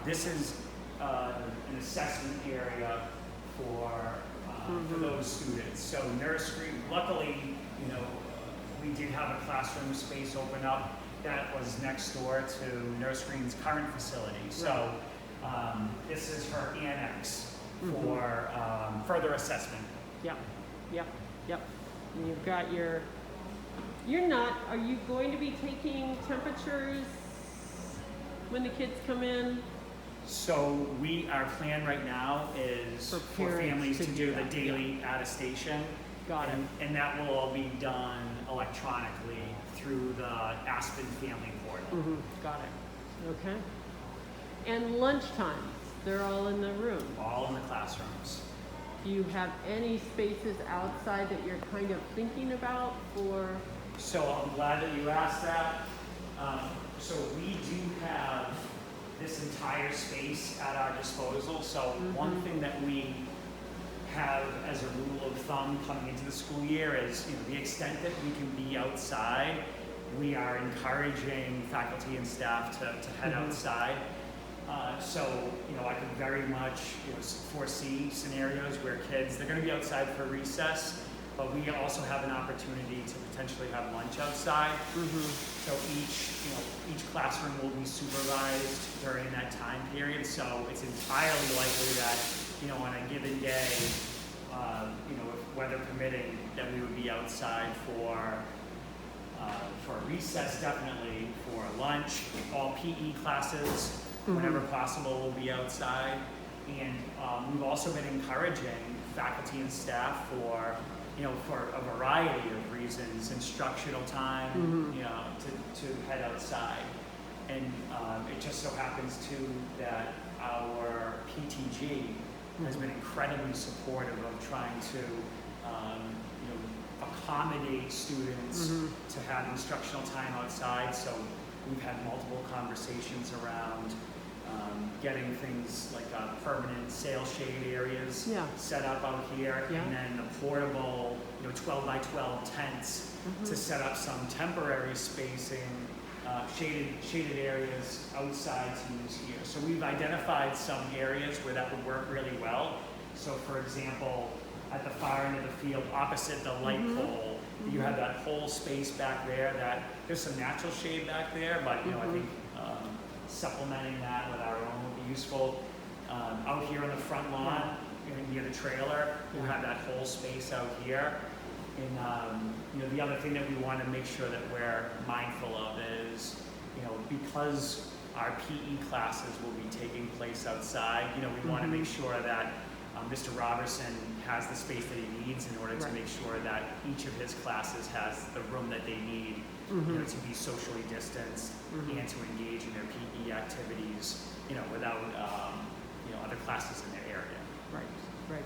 This is an assessment area for those students. So nursery, luckily, we did have a classroom space open up that was next door to Nursery's current facility. So this is her annex for further assessment. Yep. And you've got are you going to be taking temperatures when the kids come in? So our plan right now is for families to do the daily attestation. Got it. And that will all be done electronically through the Aspen Family Portal. Got it. Okay. And lunchtime, they're all in the room. All in the classrooms. Do you have any spaces outside that you're kind of thinking about for? So I'm glad that you asked that. So we do have this entire space at our disposal. So one thing that we have as a rule of thumb coming into the school year is, the extent that we can be outside, we are encouraging faculty and staff to head outside. So I can very much foresee scenarios where they're going to be outside for recess, but we also have an opportunity to potentially have lunch outside. So each classroom will be supervised during that time period. So it's entirely likely that on a given day, if weather permitting, that we would be outside for recess, definitely for lunch. All PE classes, whenever possible, will be outside. And we've also been encouraging faculty and staff for a variety of reasons, instructional time, to head outside. And it just so happens too that our PTG has been incredibly supportive of trying to accommodate students to have instructional time outside. So we've had multiple conversations around getting things like permanent sail shade areas set up out here, and then the portable 12 by 12 tents to set up some temporary spacing, shaded areas outside to use here. So we've identified some areas where that would work really well. So for example, at the far end of the field, opposite the light pole, you have that whole space back there that there's some natural shade back there, but I think supplementing that with our own would be useful. Out here on the front lawn, near the trailer, you have that whole space out here. And the other thing that we want to make sure that we're mindful of is, because our PE classes will be taking place outside, we want to make sure that Mr. Robertson has the space that he needs in order to make sure that each of his classes has the room that they need to be socially distanced and to engage in their PE activities, without other classes in their area. Right.